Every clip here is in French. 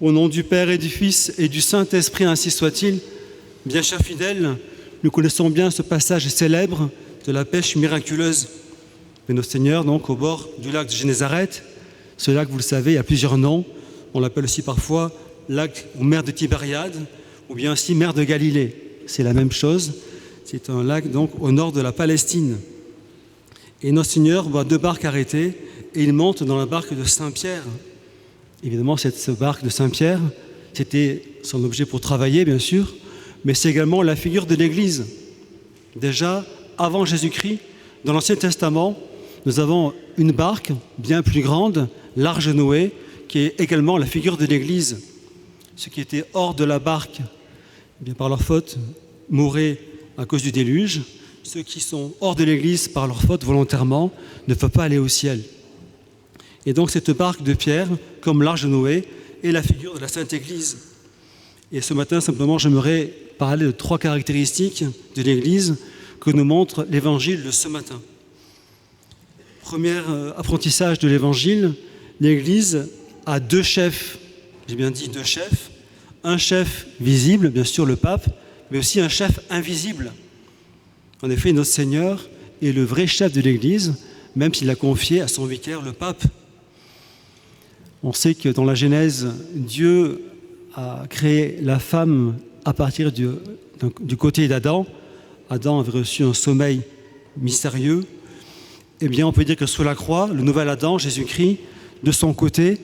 Au nom du Père et du Fils et du Saint-Esprit, ainsi soit-il. Bien chers fidèles, nous connaissons bien ce passage célèbre de la pêche miraculeuse de notre Seigneur, donc au bord du lac de Génézareth. Ce lac, vous le savez, a plusieurs noms. On l'appelle aussi parfois lac ou mer de Tibériade, ou bien aussi mer de Galilée. C'est la même chose. C'est un lac donc au nord de la Palestine. Et notre Seigneur voit deux barques arrêtées et il monte dans la barque de Saint-Pierre. Évidemment, cette barque de Saint-Pierre, c'était son objet pour travailler, bien sûr, mais c'est également la figure de l'Église. Déjà, avant Jésus-Christ, dans l'Ancien Testament, nous avons une barque bien plus grande, l'arche de Noé, qui est également la figure de l'Église. Ceux qui étaient hors de la barque, eh bien, par leur faute, mouraient à cause du déluge. Ceux qui sont hors de l'Église par leur faute volontairement ne peuvent pas aller au ciel. Et donc cette barque de Pierre, comme l'arche de Noé, est la figure de la Sainte Église. Et ce matin, simplement, j'aimerais parler de 3 caractéristiques de l'Église que nous montre l'Évangile de ce matin. Premier apprentissage de l'Évangile, l'Église a 2 chefs. J'ai bien dit 2 chefs. Un chef visible, bien sûr le pape, mais aussi un chef invisible. En effet, notre Seigneur est le vrai chef de l'Église, même s'il l'a confié à son vicaire, le pape. On sait que dans la Genèse, Dieu a créé la femme à partir du côté d'Adam. Adam avait reçu un sommeil mystérieux. Eh bien, on peut dire que sous la croix, le nouvel Adam, Jésus-Christ, de son côté,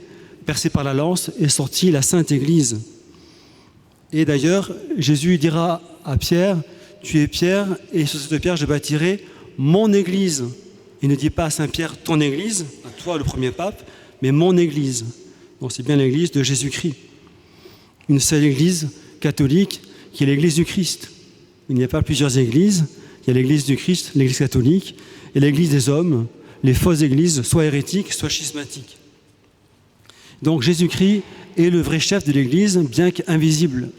percé par la lance, est sorti la Sainte Église. Et d'ailleurs, Jésus dira à Pierre, « Tu es Pierre, et sur cette pierre, je bâtirai mon Église. » Il ne dit pas à Saint-Pierre, « ton Église », à toi le premier pape, mais mon Église. Donc c'est bien l'Église de Jésus-Christ. Une seule Église catholique qui est l'Église du Christ. Il n'y a pas plusieurs églises. Il y a l'Église du Christ, l'Église catholique, et l'Église des hommes, les fausses églises, soit hérétiques, soit schismatiques. Donc Jésus-Christ est le vrai chef de l'Église, bien qu'invisible.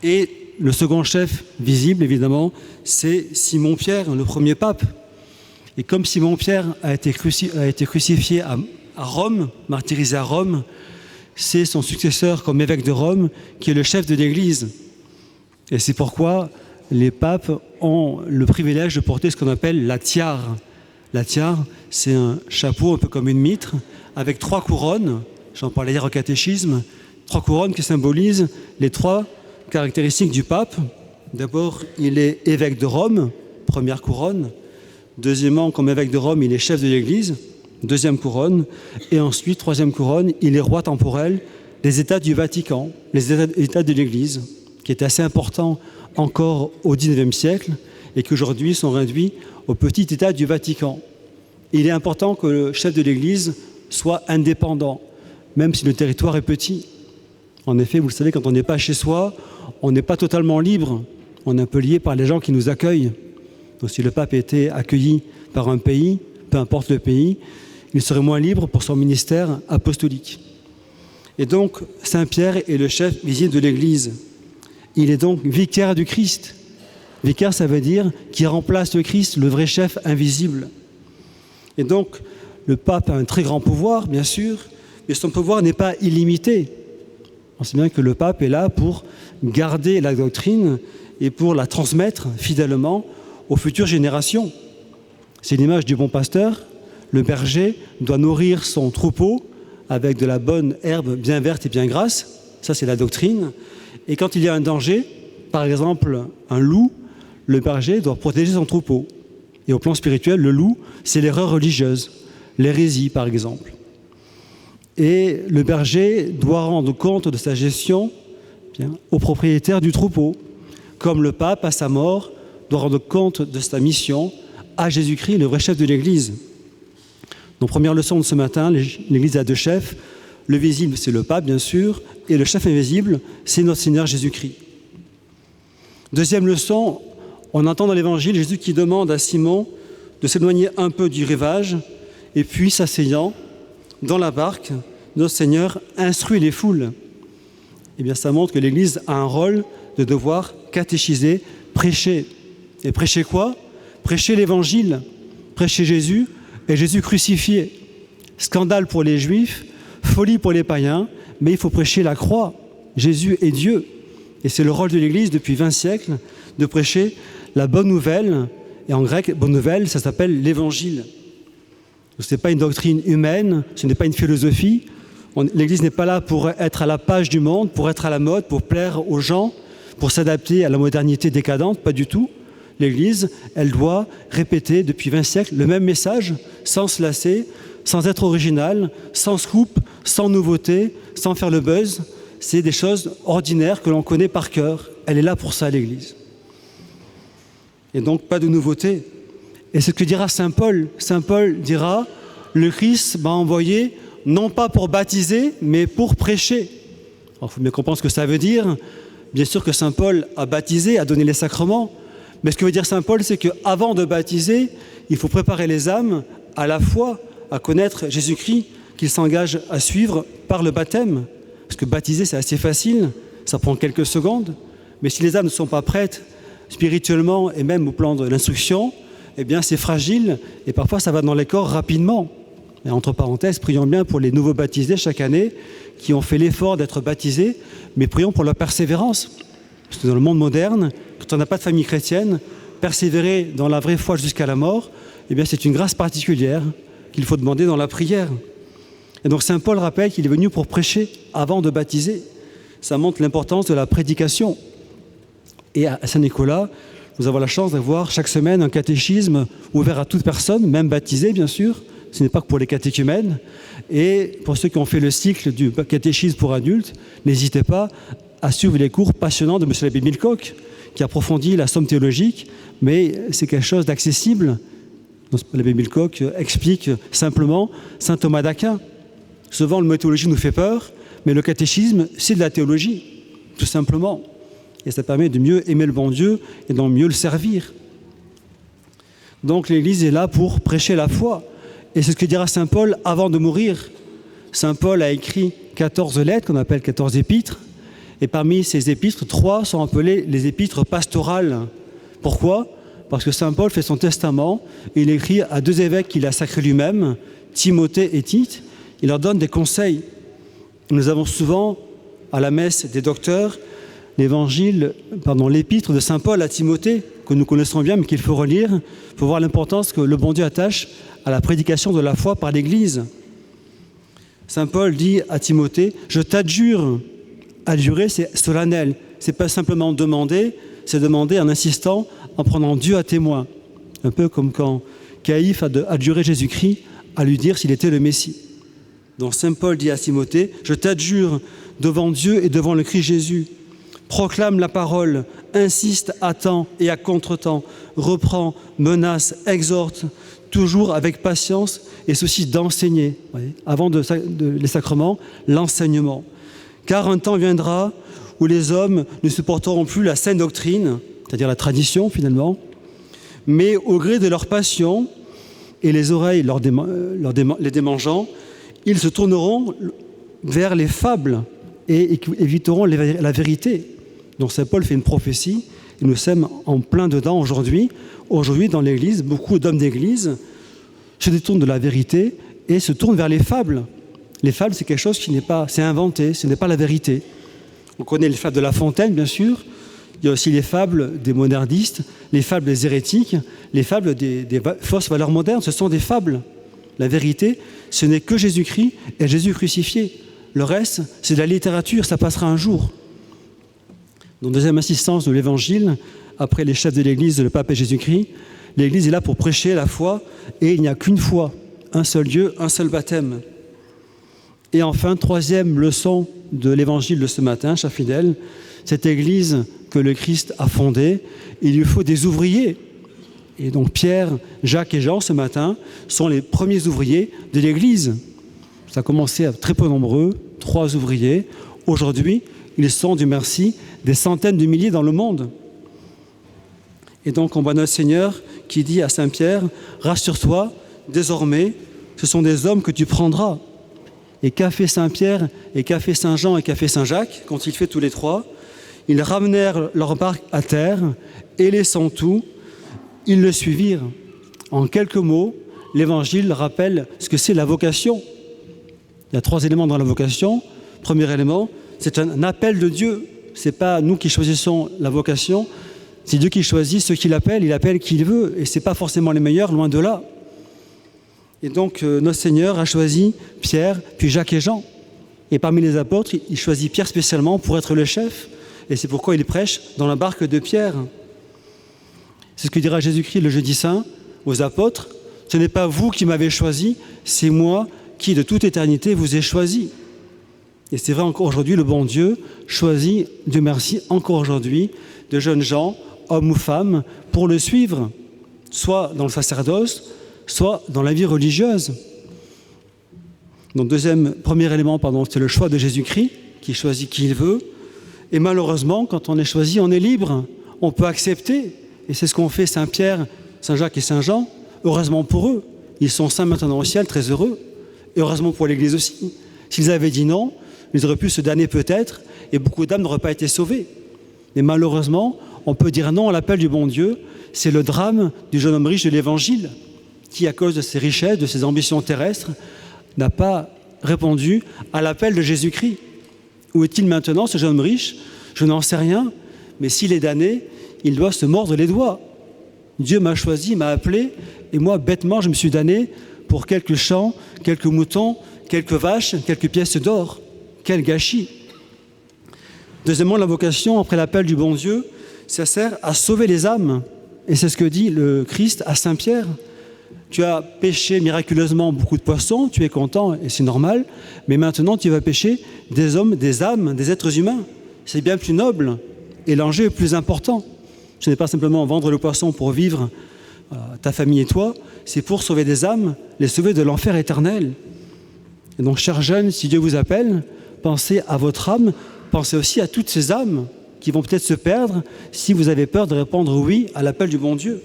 Et le second chef visible, évidemment, c'est Simon-Pierre, le premier pape. Et comme Simon-Pierre a été crucifié à Rome, martyrisé à Rome, c'est son successeur comme évêque de Rome qui est le chef de l'Église. Et c'est pourquoi les papes ont le privilège de porter ce qu'on appelle la tiare. La tiare, c'est un chapeau un peu comme une mitre, avec 3 couronnes, j'en parlais hier au catéchisme, 3 couronnes qui symbolisent les 3 caractéristiques du pape. D'abord, il est évêque de Rome, première couronne. Deuxièmement, comme évêque de Rome, il est chef de l'Église, deuxième couronne. Et ensuite, troisième couronne, il est roi temporel des États du Vatican, les États de l'Église, qui est assez important encore au XIXe siècle et qui aujourd'hui sont réduits au petit État du Vatican. Il est important que le chef de l'Église soit indépendant, même si le territoire est petit. En effet, vous le savez, quand on n'est pas chez soi, on n'est pas totalement libre. On est un peu lié par les gens qui nous accueillent. Donc si le pape était accueilli par un pays, peu importe le pays, il serait moins libre pour son ministère apostolique. Et donc, Saint-Pierre est le chef visible de l'Église. Il est donc vicaire du Christ. Vicaire, ça veut dire qui remplace le Christ, le vrai chef invisible. Et donc, le pape a un très grand pouvoir, bien sûr, mais son pouvoir n'est pas illimité. On sait bien que le pape est là pour garder la doctrine et pour la transmettre fidèlement aux futures générations. C'est l'image du bon pasteur. Le berger doit nourrir son troupeau avec de la bonne herbe bien verte et bien grasse. Ça, c'est la doctrine. Et quand il y a un danger, par exemple un loup, le berger doit protéger son troupeau. Et au plan spirituel, le loup, c'est l'erreur religieuse, l'hérésie, par exemple. Et le berger doit rendre compte de sa gestion au propriétaire du troupeau, comme le pape, à sa mort, doit rendre compte de sa mission à Jésus-Christ, le vrai chef de l'Église. Donc, première leçon de ce matin, l'Église a 2 chefs. Le visible, c'est le pape, bien sûr, et le chef invisible, c'est notre Seigneur Jésus-Christ. Deuxième leçon, on entend dans l'Évangile Jésus qui demande à Simon de s'éloigner un peu du rivage, et puis, s'asseyant dans la barque, notre Seigneur instruit les foules. Eh bien, ça montre que l'Église a un rôle de devoir catéchiser, prêcher. Et prêcher quoi? Prêcher l'Évangile, prêcher Jésus et Jésus crucifié. Scandale pour les Juifs, folie pour les païens, mais il faut prêcher la croix. Jésus est Dieu. Et c'est le rôle de l'Église depuis 20 siècles de prêcher la bonne nouvelle. Et en grec, bonne nouvelle, ça s'appelle l'Évangile. Ce n'est pas une doctrine humaine, ce n'est pas une philosophie. L'Église n'est pas là pour être à la page du monde, pour être à la mode, pour plaire aux gens, pour s'adapter à la modernité décadente, pas du tout. L'Église, elle doit répéter depuis 20 siècles le même message, sans se lasser, sans être original, sans scoop, sans nouveauté, sans faire le buzz. C'est des choses ordinaires que l'on connaît par cœur. Elle est là pour ça, l'Église. Et donc, pas de nouveauté. Et c'est ce que dira Saint Paul. Saint Paul dira, le Christ m'a envoyé non pas pour baptiser, mais pour prêcher. Alors, il faut bien comprendre ce que ça veut dire. Bien sûr que Saint Paul a baptisé, a donné les sacrements. Mais ce que veut dire Saint Paul, c'est qu'avant de baptiser, il faut préparer les âmes à la foi, à connaître Jésus-Christ, qu'ils s'engagent à suivre par le baptême. Parce que baptiser, c'est assez facile, ça prend quelques secondes. Mais si les âmes ne sont pas prêtes, spirituellement et même au plan de l'instruction, eh bien c'est fragile et parfois ça va dans les corps rapidement. Et entre parenthèses, prions bien pour les nouveaux baptisés chaque année qui ont fait l'effort d'être baptisés, mais prions pour leur persévérance. Parce que dans le monde moderne, quand on n'a pas de famille chrétienne, persévérer dans la vraie foi jusqu'à la mort, eh bien c'est une grâce particulière qu'il faut demander dans la prière. Et donc Saint Paul rappelle qu'il est venu pour prêcher avant de baptiser. Ça montre l'importance de la prédication. Et à Saint-Nicolas, nous avons la chance d'avoir chaque semaine un catéchisme ouvert à toute personne, même baptisée bien sûr. Ce n'est pas que pour les catéchumènes. Et pour ceux qui ont fait le cycle du catéchisme pour adultes, n'hésitez pas à suivre les cours passionnants de M. l'abbé Milcoq, qui approfondit la somme théologique, mais c'est quelque chose d'accessible. L'abbé Milcoq explique simplement Saint Thomas d'Aquin. Souvent, le mot théologie nous fait peur, mais le catéchisme, c'est de la théologie, tout simplement. Et ça permet de mieux aimer le bon Dieu et de mieux le servir. Donc l'Église est là pour prêcher la foi. Et c'est ce que dira Saint Paul avant de mourir. Saint Paul a écrit 14 lettres qu'on appelle 14 épîtres. Et parmi ces épîtres, 3 sont appelées les épîtres pastorales. Pourquoi ? Parce que Saint Paul fait son testament et il écrit à 2 évêques qu'il a sacrés lui-même, Timothée et Tite. Il leur donne des conseils. Nous avons souvent, à la messe des docteurs, l'épître de Saint Paul à Timothée, que nous connaissons bien, mais qu'il faut relire, pour voir l'importance que le bon Dieu attache à la prédication de la foi par l'Église. Saint Paul dit à Timothée, « Je t'adjure ». Adjurer, c'est solennel. Ce n'est pas simplement demander, c'est demander en insistant, en prenant Dieu à témoin. Un peu comme quand Caïphe a adjuré Jésus-Christ à lui dire s'il était le Messie. Donc Saint Paul dit à Timothée, « Je t'adjure devant Dieu et devant le Christ Jésus. Proclame la parole, insiste à temps et à contre-temps, reprend, menace, exhorte, toujours avec patience et souci d'enseigner. » Avant les sacrements, l'enseignement. Car un temps viendra où les hommes ne supporteront plus la saine doctrine, c'est-à-dire la tradition finalement, mais au gré de leur passion et les oreilles les démangeant, ils se tourneront vers les fables et éviteront la vérité. Donc Saint Paul fait une prophétie et nous sommes en plein dedans aujourd'hui. Aujourd'hui, dans l'Église, beaucoup d'hommes d'Église se détournent de la vérité et se tournent vers les fables. Les fables, c'est quelque chose qui n'est pas, c'est inventé, ce n'est pas la vérité. On connaît les fables de La Fontaine, bien sûr. Il y a aussi les fables des modernistes, les fables des hérétiques, les fables des fausses valeurs modernes. Ce sont des fables. La vérité, ce n'est que Jésus-Christ et Jésus crucifié. Le reste, c'est de la littérature, ça passera un jour. Donc, deuxième assistance de l'Évangile, après les chefs de l'Église, le pape et Jésus-Christ, l'Église est là pour prêcher la foi, et il n'y a qu'une foi, un seul Dieu, un seul baptême. Et enfin, troisième leçon de l'Évangile de ce matin, chers fidèles, cette Église que le Christ a fondée, il lui faut des ouvriers. Et donc Pierre, Jacques et Jean, ce matin, sont les premiers ouvriers de l'Église. Ça a commencé à très peu nombreux, 3 ouvriers. Aujourd'hui, ils sont, Dieu merci, des centaines de milliers dans le monde. Et donc on voit notre Seigneur qui dit à Saint Pierre, « Rassure-toi, désormais, ce sont des hommes que tu prendras. » Et qu'a fait Saint Pierre, et qu'a fait Saint Jean, et qu'a fait Saint Jacques, quand il fait tous les 3 ? Ils ramenèrent leur barque à terre, et laissant tout, ils le suivirent. En quelques mots, l'Évangile rappelle ce que c'est la vocation. Il y a 3 éléments dans la vocation. premier élément, c'est un appel de Dieu. Ce n'est pas nous qui choisissons la vocation, c'est Dieu qui choisit ceux qu'il appelle, il appelle qui il veut, et ce n'est pas forcément les meilleurs, loin de là. Et donc, notre Seigneur a choisi Pierre, puis Jacques et Jean. Et parmi les apôtres, il choisit Pierre spécialement pour être le chef, et c'est pourquoi il prêche dans la barque de Pierre. C'est ce que dira Jésus-Christ le jeudi saint aux apôtres. Ce n'est pas vous qui m'avez choisi, c'est moi qui de toute éternité vous ai choisi. Et c'est vrai encore aujourd'hui, le bon Dieu choisit, Dieu merci, encore aujourd'hui, de jeunes gens, hommes ou femmes, pour le suivre, soit dans le sacerdoce, soit dans la vie religieuse. Donc premier élément, c'est le choix de Jésus-Christ, qui choisit qui il veut. Et malheureusement, quand on est choisi, on est libre, on peut accepter. Et c'est ce qu'ont fait Saint Pierre, Saint Jacques et Saint Jean. Heureusement pour eux, ils sont saints maintenant au ciel, très heureux. Et heureusement pour l'Église aussi. S'ils avaient dit non, ils auraient pu se damner peut-être, et beaucoup d'âmes n'auraient pas été sauvées. Mais malheureusement, on peut dire non à l'appel du bon Dieu. C'est le drame du jeune homme riche de l'Évangile, qui, à cause de ses richesses, de ses ambitions terrestres, n'a pas répondu à l'appel de Jésus-Christ. Où est-il maintenant, ce jeune homme riche? Je n'en sais rien, mais s'il est damné, il doit se mordre les doigts. Dieu m'a choisi, m'a appelé, et moi, bêtement, je me suis damné pour quelques champs, quelques moutons, quelques vaches, quelques pièces d'or. Quel gâchis! Deuxièmement, la vocation, après l'appel du bon Dieu, ça sert à sauver les âmes. Et c'est ce que dit le Christ à Saint Pierre. Tu as pêché miraculeusement beaucoup de poissons, tu es content et c'est normal, mais maintenant tu vas pêcher des hommes, des âmes, des êtres humains. C'est bien plus noble et l'enjeu est plus important. Ce n'est pas simplement vendre le poisson pour vivre ta famille et toi, c'est pour sauver des âmes, les sauver de l'enfer éternel. Et donc, chers jeunes, si Dieu vous appelle, pensez à votre âme, pensez aussi à toutes ces âmes qui vont peut-être se perdre si vous avez peur de répondre oui à l'appel du bon Dieu.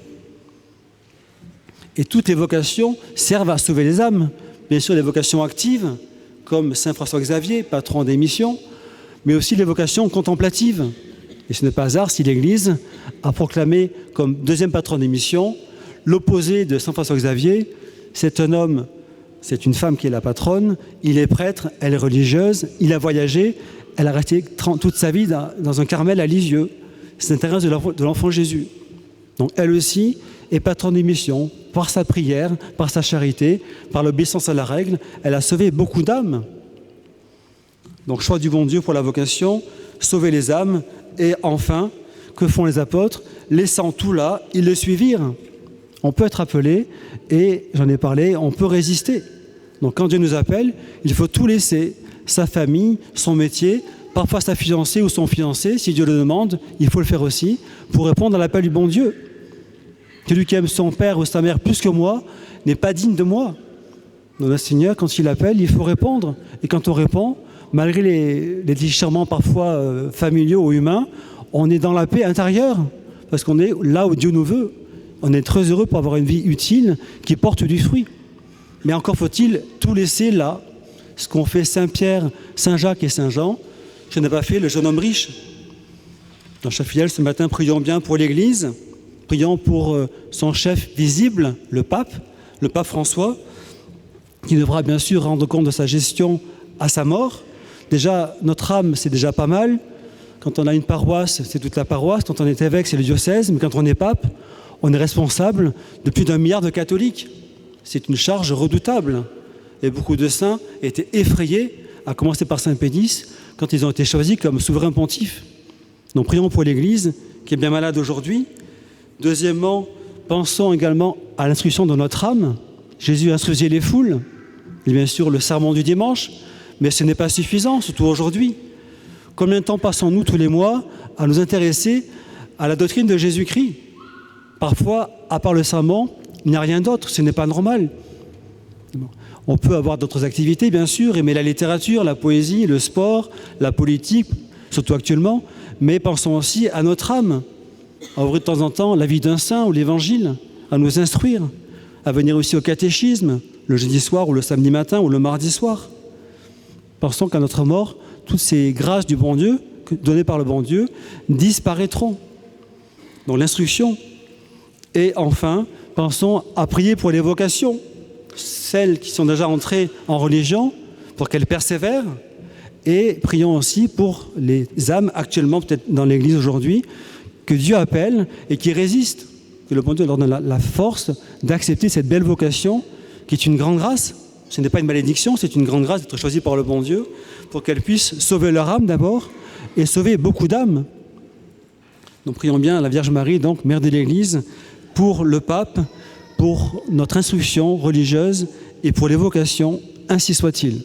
Et toutes les vocations servent à sauver les âmes. Bien sûr, les vocations actives, comme Saint François Xavier, patron des missions, mais aussi les vocations contemplatives. Et ce n'est pas hasard si l'Église a proclamé comme deuxième patron des missions l'opposé de Saint François Xavier. C'est un homme, c'est une femme qui est la patronne, il est prêtre, elle est religieuse, il a voyagé, elle a resté toute sa vie dans un Carmel à Lisieux. C'est l'intérêt de l'enfant Jésus. Donc elle aussi est patronne des missions. Par sa prière, par sa charité, par l'obéissance à la règle, elle a sauvé beaucoup d'âmes. Donc choix du bon Dieu pour la vocation, sauver les âmes. Et enfin, que font les apôtres? Laissant tout là, ils le suivirent. On peut être appelé, et j'en ai parlé, on peut résister. Donc quand Dieu nous appelle, il faut tout laisser, sa famille, son métier, parfois sa fiancée ou son fiancé, si Dieu le demande, il faut le faire aussi, pour répondre à l'appel du bon Dieu. Celui qui aime son père ou sa mère plus que moi n'est pas digne de moi. Donc le Seigneur, quand il appelle, il faut répondre. Et quand on répond, malgré les déchirements parfois familiaux ou humains, on est dans la paix intérieure, parce qu'on est là où Dieu nous veut. On est très heureux pour avoir une vie utile qui porte du fruit. Mais encore faut-il tout laisser là, ce qu'ont fait Saint Pierre, Saint Jacques et Saint Jean. Je n'ai pas fait le jeune homme riche. Dans chaque filiale, ce matin, prions bien pour l'Église. Prions pour son chef visible, le pape François, qui devra bien sûr rendre compte de sa gestion à sa mort. Déjà, notre âme, c'est déjà pas mal. Quand on a une paroisse, c'est toute la paroisse. Quand on est évêque, c'est le diocèse. Mais quand on est pape, on est responsable de plus d'1 milliard de catholiques. C'est une charge redoutable. Et beaucoup de saints étaient effrayés, à commencer par Saint Pédis, quand ils ont été choisis comme souverains pontifes. Donc prions pour l'Église, qui est bien malade aujourd'hui. Deuxièmement, pensons également à l'instruction de notre âme. Jésus instruisait les foules. Et bien sûr, le sermon du dimanche, mais ce n'est pas suffisant, surtout aujourd'hui. Combien de temps passons-nous tous les mois à nous intéresser à la doctrine de Jésus-Christ? Parfois, à part le sermon, il n'y a rien d'autre, ce n'est pas normal. On peut avoir d'autres activités, bien sûr, aimer la littérature, la poésie, le sport, la politique, surtout actuellement, mais pensons aussi à notre âme, à ouvrir de temps en temps la vie d'un saint ou l'Évangile, à nous instruire, à venir aussi au catéchisme, le jeudi soir ou le samedi matin ou le mardi soir. Pensons qu'à notre mort, toutes ces grâces du bon Dieu, données par le bon Dieu, disparaîtront. Donc l'instruction. Et enfin, pensons à prier pour les vocations, celles qui sont déjà entrées en religion, pour qu'elles persévèrent, Et prions aussi pour les âmes actuellement peut-être dans l'Église aujourd'hui, que Dieu appelle et qui résistent, que le bon Dieu leur donne la force d'accepter cette belle vocation qui est une grande grâce. Ce n'est pas une malédiction, c'est une grande grâce d'être choisi par le bon Dieu pour qu'elles puissent sauver leur âme d'abord et sauver beaucoup d'âmes. Donc prions bien la Vierge Marie, donc Mère de l'Église, pour le pape, pour notre instruction religieuse et pour les vocations, ainsi soit-il.